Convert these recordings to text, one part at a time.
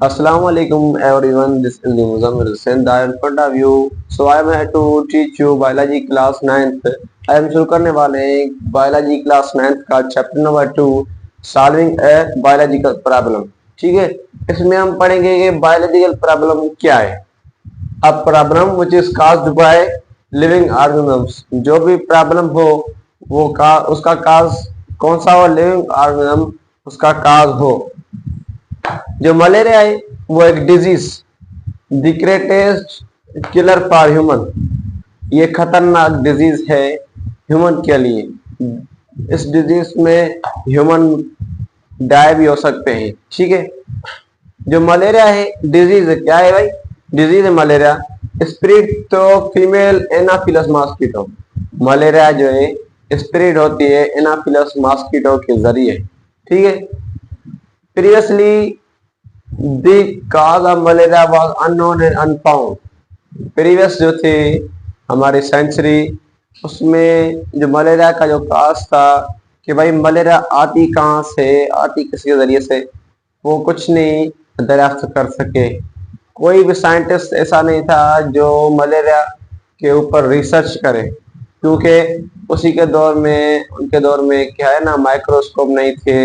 Assalamu alaikum everyone. This is Muzammil Hussain that in front of you. So I am here to teach you biology class 9th. I am शुरू करने वाले हैं biology class 9th का chapter number 2 solving a biological problem. ठीक है, इसमें हम पढ़ेंगे कि biological problem क्या है. A problem which is caused by living organisms. जो भी problem हो वो उसका cause कौन सा हो, living organism उसका cause हो. जो मलेरिया है वो एक disease, the greatest killer for human. ये खतरनाक डिजीज है ह्यूमन के लिए. इस डिजीज में ह्यूमन डाई भी हो सकते हैं. ठीक है, जो मलेरिया है डिजीज है, क्या है भाई? डिजीज है मलेरिया. स्प्रेड तो फीमेल एनाफिलस मॉस्किटो. मलेरिया जो है स्प्रेड होती है एनाफिलस मॉस्किटो के जरिए. ठीक है, previously the cause of malaria was unknown and unfound. Previous जो थे हमारे सेंचुरी, उसमें जो मलेरिया का जो काज था कि भाई मलेरिया आती कहाँ से, आती किसके जरिए से, वो कुछ नहीं दरियाफ्त कर सके. कोई भी साइंटिस्ट ऐसा नहीं था जो मलेरिया के ऊपर रिसर्च करे, क्योंकि उसी के दौर में, उनके दौर में क्या है ना, माइक्रोस्कोप नहीं थे,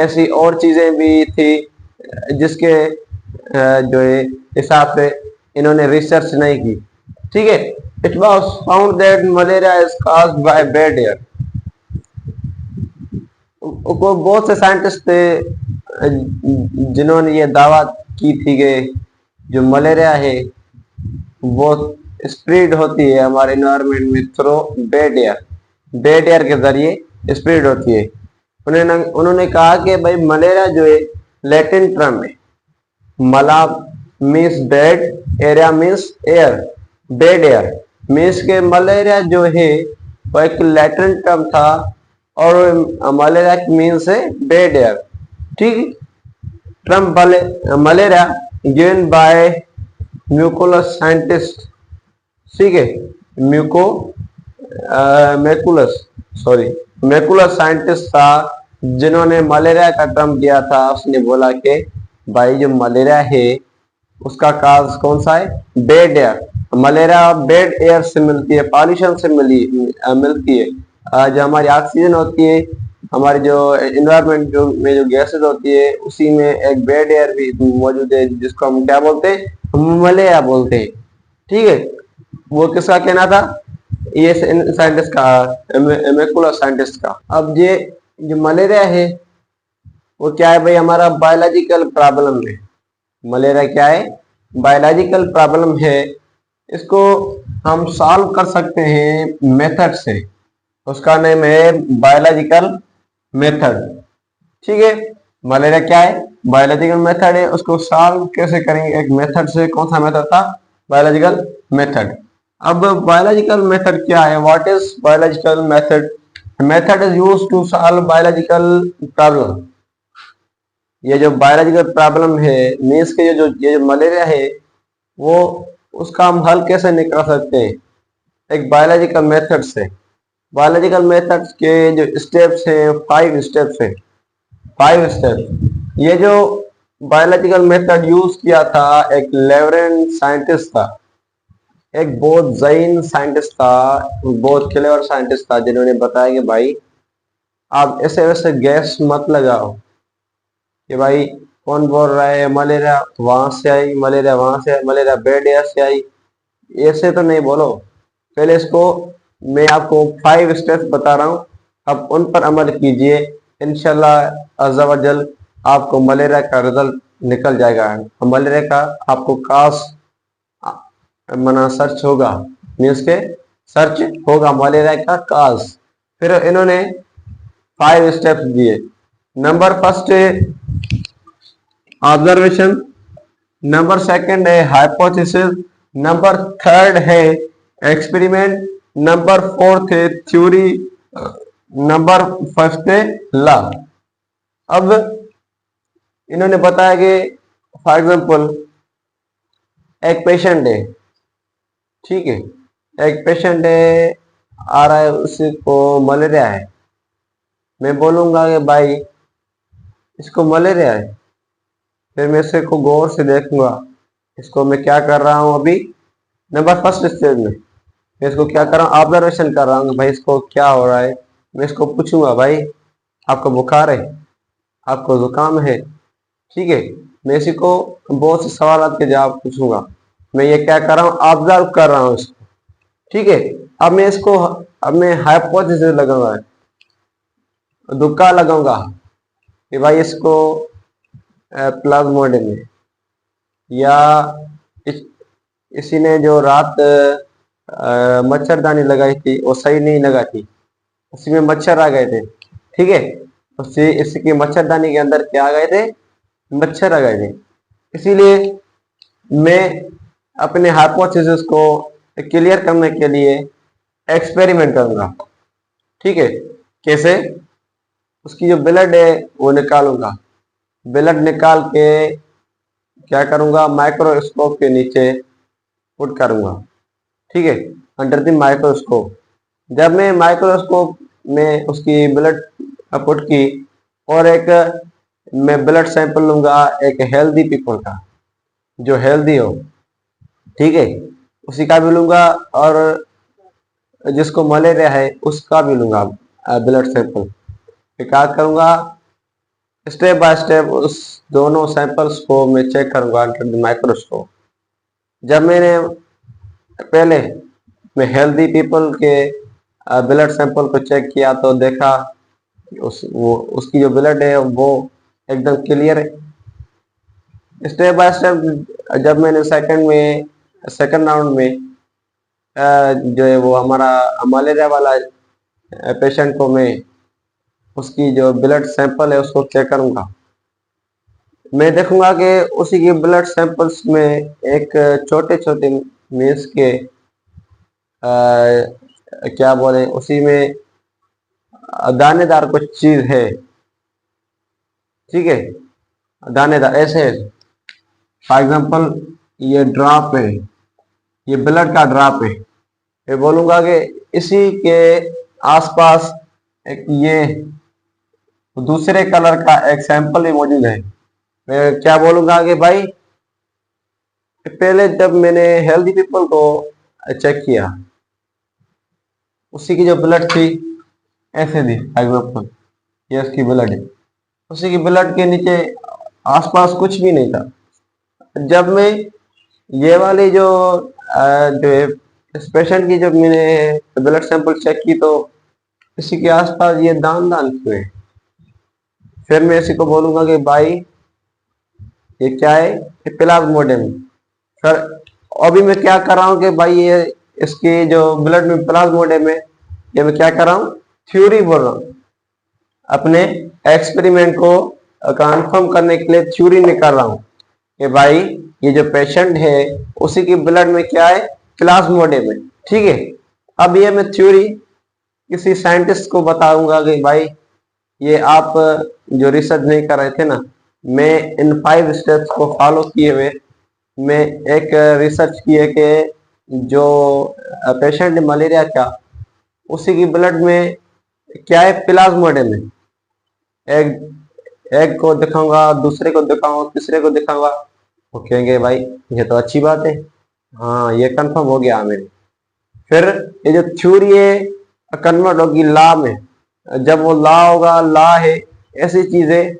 ऐसी और चीजें भी थी जिसके जो है हिसाब से इन्होंने रिसर्च नहीं की. ठीक है, it was found that malaria is caused by bad air. को बहुत से साइंटिस्ट थे जिन्होंने ये दावा की थी कि जो मलेरिया है वो स्प्रेड होती है हमारे एनवायरनमेंट में through bad air. Bad air के जरिए स्प्रेड होती है. उन्होंने कहा कि भाई मलेरिया जो है लैटिन टर्म है. मला मीन्स बैड, एरिया means air. Bad air means के मलेरिया जो है वो एक लैटिन टर्म था और मलेरिया मीन्स है बैड एयर. ठीक, term malaria given by Macculloch scientist. ठीक है, मैकुलस साइंटिस्ट था जिन्होंने मलेरिया का टर्म दिया था. उसने बोला कि भाई जो मलेरिया है उसका काज कौन सा है? Bad air. Malaria bad air से मिलती है, पॉल्यूशन से मिलती है. जो हमारी ऑक्सीजन होती है, हमारी जो एनवायरनमेंट में जो गैसेज होती है, उसी में एक बैड एयर भी मौजूद है जिसको हम क्या बोलते हैं? मलेरिया बोलते हैं. ठीक है, वो किसका कहना था? ये साइंटिस्ट का, मैकुलस साइंटिस्ट का. अब ये जो मलेरिया है वो क्या है भाई? हमारा बायोलॉजिकल प्रॉब्लम है. मलेरिया क्या है? बायोलॉजिकल प्रॉब्लम है. इसको हम सॉल्व कर सकते हैं मेथड से. उसका नेम है बायोलॉजिकल मेथड. ठीक है, मलेरिया क्या है? बायोलॉजिकल मेथड है. उसको सॉल्व कैसे करेंगे? एक मेथड से. कौन सा मेथड था? Biological method. अब बायोलॉजिकल मेथड क्या है? What is biological method? Method is used to solve biological problem. ये जो बायोलॉजिकल प्रॉब्लम है, मीन्स के ये जो मलेरिया है वो उसका हम हल कैसे निकाल सकते हैं? एक बायोलॉजिकल मेथड से. बायोलॉजिकल मेथड के जो स्टेप्स हैं 5 स्टेप्स हैं. 5 स्टेप्स. ये जो बायोलॉजिकल मेथड यूज किया था एक लेवरेन साइंटिस्ट था, एक बहुत जहीन साइंटिस्ट था, बहुत क्लेवर साइंटिस्ट था, जिन्होंने बताया कि भाई आप ऐसे वैसे गैस मत लगाओ कि भाई कौन बोल रहा है मलेरिया वहां से आई, मलेरिया वहां से आई, मलेरिया बैड एयर से आई, ऐसे तो नहीं बोलो. पहले इसको मैं आपको 5 स्टेप्स बता रहा हूँ, अब उन पर अमल कीजिए. इंशाल्लाह अज़्ज़ा वजल आपको मलेरिया का रिजल्ट निकल जाएगा. मलेरिया का आपको काज मना सर्च होगा, मीन्स के सर्च होगा मलेरिया का काज. फिर इन्होंने 5 स्टेप्स दिए. नंबर फर्स्ट है ऑब्जर्वेशन. नंबर सेकंड है हाइपोथेसिस. नंबर थर्ड है एक्सपेरिमेंट. नंबर फोर्थ है थ्योरी. नंबर फिफ्थ है लॉ. अब इन्होंने बताया कि फॉर एग्जांपल एक पेशेंट है. ठीक है, एक पेशेंट है, आ रहा है, उसको मलेरिया है. मैं बोलूंगा कि भाई इसको मलेरिया है, फिर मैं इसको गौर से देखूंगा, इसको मैं क्या कर रहा हूँ अभी नंबर फर्स्ट स्टेज में, मैं इसको क्या कर रहा हूँ, ऑब्जर्वेशन कर रहा हूँ भाई इसको क्या हो रहा है। मैं इसको पूछूंगा भाई आपको बुखार है, आपको जुकाम है, ठीक है। मैं इसी को बहुत से सवाल के जवाब पूछूंगा। मैं ये क्या कर रहा हूँ, ऑब्जर्व कर रहा हूँ इसको, ठीक है। अब मैं हाइपोथेसिस लगाऊंगा, तुक्का लगाऊंगा कि भाई इसको प्लाज्मोडियम है, या इस, इसी ने जो रात मच्छरदानी लगाई थी वो सही नहीं लगा थी, उसी में मच्छर आ गए थे, ठीक है। इसकी मच्छरदानी के अंदर क्या आ गए थे, मच्छर आ गए थे। इसीलिए मैं अपने हाइपोथेसिस को क्लियर करने के लिए एक्सपेरिमेंट करूंगा, ठीक है। कैसे, उसकी जो ब्लड है वो निकालूंगा, ब्लड निकाल के क्या करूंगा, माइक्रोस्कोप के नीचे पुट करूंगा, ठीक है, अंडर द माइक्रोस्कोप। जब मैं माइक्रोस्कोप में उसकी ब्लड पुट की, और एक मैं ब्लड सैंपल लूंगा एक हेल्दी पीपल का, जो हेल्दी हो, ठीक है, उसी का भी लूंगा, और जिसको मलेरिया है उसका भी लूंगा ब्लड सैंपल। क्या करूंगा, स्टेप बाय स्टेप उस दोनों सैंपल्स को मैं चेक करूंगा अंडर द माइक्रोस्कोप। जब मैंने पहले मैं हेल्दी पीपल के ब्लड सैंपल को चेक किया तो देखा उसकी जो ब्लड है वो एकदम क्लियर है। स्टेप बाय स्टेप जब मैंने सेकंड राउंड में जो है वो हमारा मलेरिया वाला पेशेंट को मैं उसकी जो ब्लड सैंपल है उसको चेक करूंगा। मैं देखूंगा कि उसी की ब्लड सैंपल्स में एक छोटे छोटे मीन्स के क्या बोले, उसी में दानेदार कुछ चीज है, ठीक है, दानेदार ऐसे है। फॉर एग्जांपल ये ड्रॉप है, ये ब्लड का ड्रॉप है। मैं बोलूंगा कि इसी के आसपास एक ये दूसरे कलर का एक सैंपल भी मौजूद है। मैं क्या बोलूंगा कि भाई पहले जब मैंने हेल्दी पीपल को चेक किया, उसी की जो ब्लड थी ऐसे थी, एग्जांपल ये उसकी ब्लड है, उसी की ब्लड के नीचे आसपास कुछ भी नहीं था। जब मैं ये वाली जो है इस पेशेंट की जब मैंने ब्लड सैंपल चेक की तो इसी के आसपास ये दान क्यों है। फिर मैं इसी को बोलूंगा कि भाई ये क्या है, ये प्लाज्मोडियम। सर अभी मैं क्या कर रहा हूँ कि भाई ये इसकी जो ब्लड में प्लाज्मोडियम है, ये मैं क्या कर रहा हूँ, थ्योरी बोल रहा हूँ, अपने एक्सपेरिमेंट को कंफर्म करने के लिए थ्योरी निकाल रहा हूँ कि भाई ये जो पेशेंट है उसी की ब्लड में क्या है, प्लाज्मोडियम है, ठीक है। अब ये मैं थ्योरी किसी साइंटिस्ट को बताऊंगा कि भाई ये आप जो रिसर्च नहीं कर रहे थे ना, मैं इन 5 स्टेप्स को फॉलो किए हुए मैं एक रिसर्च की है कि जो पेशेंट मलेरिया का उसी की ब्लड में क्या है, प्लाज्मोडियम है। एक को दिखाऊंगा, दूसरे को दिखाऊंगा, तीसरे को दिखाऊंगा, वो कहेंगे भाई ये तो अच्छी बात है, हाँ ये कंफर्म हो गया मेरे। फिर ये जो थ्योरी है कन्वर्ट होगी लॉ में। जब वो लॉ होगा, लॉ है ऐसी चीजें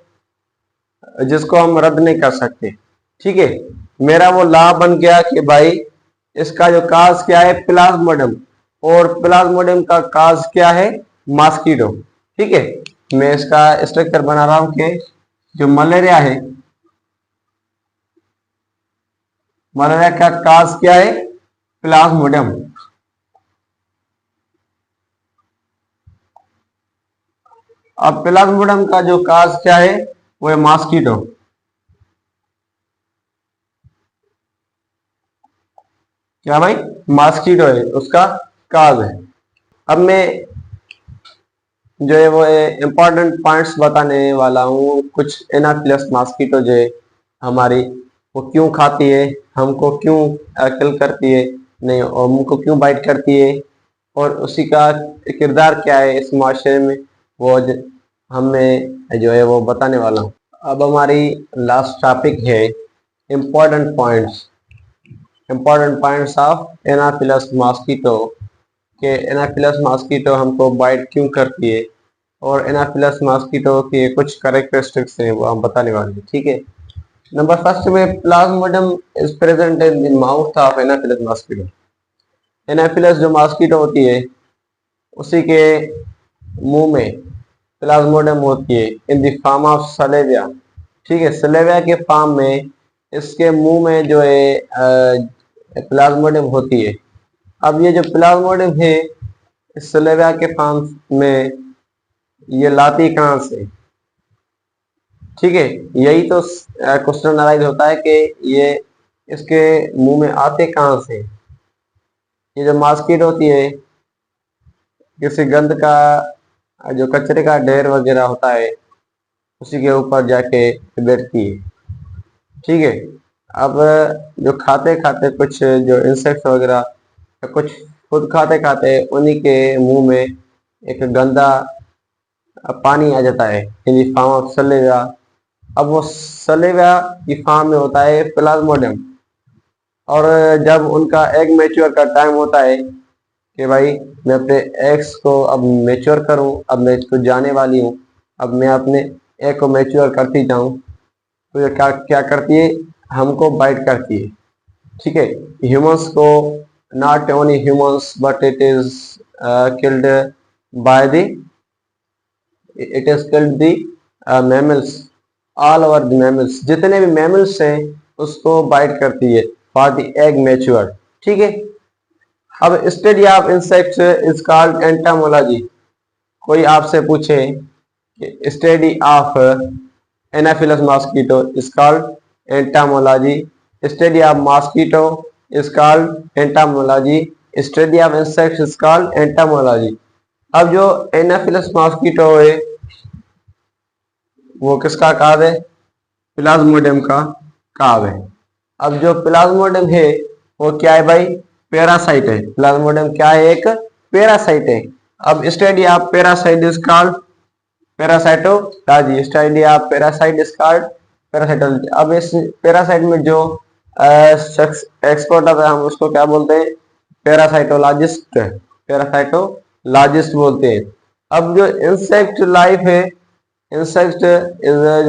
जिसको हम रद्द नहीं कर सकते, ठीक है। मेरा वो लॉ बन गया कि भाई इसका जो काज क्या है, प्लाज्मोडियम, और प्लाज्मोडियम का काज क्या है, मॉस्किटो, ठीक है। मैं इसका स्ट्रक्चर बना रहा हूं कि जो मलेरिया है, मलेरिया का काज क्या है, प्लाज्मोडियम। अब प्लाज्मोडियम का जो काज क्या है वो है मॉस्किटो। क्या भाई, मॉस्किटो है उसका काज है। अब मैं जो है वो इम्पोर्टेंट पॉइंट्स बताने वाला हूँ। कुछ एनाफिलस मॉस्किटो जो है हमारी, वो क्यों खाती है, हमको क्यों किल करती है, नहीं और हमको क्यों बाइट करती है, और उसी का किरदार क्या है इस माशरे में, वो हमें जो है वो बताने वाला हूँ। अब हमारी लास्ट टॉपिक है important points of Anopheles mosquito के एनाफिलस मॉस्किटो हमको बाइट क्यों करती है और एनाफिलस मॉस्किटो के कुछ कैरेक्टरिस्टिक्स हैं वो हम बताने वाले हैं। ठीक है, नंबर फर्स्ट में Plasmodium is present in the mouth of Anopheles mosquito. Anopheles जो मॉस्किटो होती है उसी के मुंह में प्लाज्मोडियम होती है इन द फॉर्म ऑफ सलेविया। ठीक है, सलेविया के फॉर्म में इसके मुंह में जो है प्लाज्मोडियम होती है। अब ये जो प्लाज्मोडियम है इस सलेविया के फॉर्म में ये लाती कहाँ से? ठीक है, यही तो क्वेश्चन अराइज होता है कि ये इसके मुंह में आते कहाँ से। ये जो मॉस्किटो होती है किसी गंद का जो कचरे का ढेर वगैरह होता है उसी के ऊपर जाके बैठती है। ठीक है, अब जो खाते खाते कुछ जो इंसेक्ट वगैरह कुछ खुद खाते खाते उन्हीं के मुंह में एक गंदा पानी आ जाता है इन द फॉर्म ऑफ सलेविया। अब वो सलेविया की फॉर्म में होता है प्लाज्मोडियम, और जब उनका एग मैच्योर का टाइम होता है कि भाई मैं अपने एग्स को अब मैच्योर करूं, अब मैं इसको जाने वाली हूं, अब मैं अपने एग को मैच्योर करती जाऊं, तो ये क्या क्या करती है? हमको बाइट करती है। ठीक है, ह्यूमंस को, not only humans but it is killed by the it is killed the mammals, all over the mammals, जितने भी मैमल्स हैं उसको बाइट करती है फॉर द एग मैच्योर। ठीक है, अब study of insects is called एंटामोलॉजी। कोई आपसे पूछे कि study of Anopheles mosquito is called एंटामोलॉजी, study of mosquito is called एंटामोलॉजी, study of insects is called एंटामोलॉजी। अब जो एनाफिलस मॉस्किटो है वो किसका काव है? प्लाज्मोडियम का काव है। अब जो प्लाज्मोडियम है वो क्या है भाई? पैरासाइट है। प्लाज्मोडियम क्या है? एक पैरासाइट है। अब study of parasite is called parasitology, study of parasite is called parasitology. अब इस पैरासाइट में जो एक्सपर्ट है हम उसको क्या बोलते हैं? पैरासाइटोलॉजिस्ट, पैरासाइटोलॉजिस्ट बोलते हैं। अब जो इंसेक्ट लाइफ है, इंसेक्ट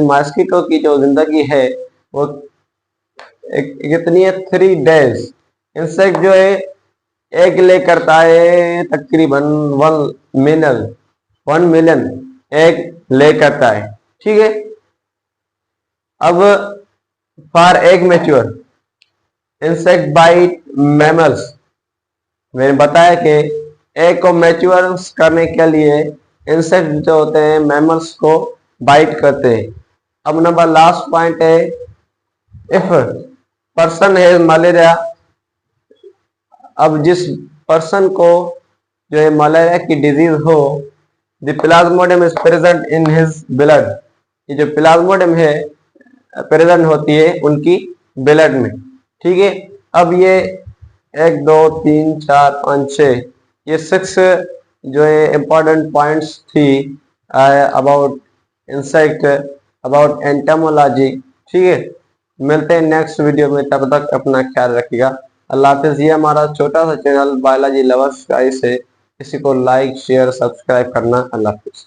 मॉस्किटो की जो जिंदगी है वो कितनी है? 3 days। इंसेक्ट जो है एग ले करता है तकरीबन 1 मिलियन एग ले करता है। ठीक है, अब for egg mature insect bite mammals, मैंने बताया कि एग को मैच्योर करने के लिए इंसेक्ट जो होते हैं मैमल्स को बाइट करते हैं। अब नंबर लास्ट पॉइंट है, इफ पर्सन है मलेरिया, अब जिस पर्सन को जो है मलेरिया की डिजीज हो, the Plasmodium is present in his blood, ये जो प्लाज्मोडियम है प्रेजेंट होती है उनकी ब्लड में। ठीक है, अब ये 1 2 3 4 5 6 ये 6 जो है इम्पोर्टेंट पॉइंट्स थी अबाउट इंसेक्ट, अबाउट एंटामोलॉजी। ठीक है, मिलते हैं नेक्स्ट वीडियो में, तब तक अपना ख्याल रखिएगा। अल्लाह हाफिज़। ये हमारा छोटा सा चैनल बायोलॉजी लवर्स गाइस है, इसी को लाइक शेयर सब्सक्राइब करना। अल्लाह हाफिज़।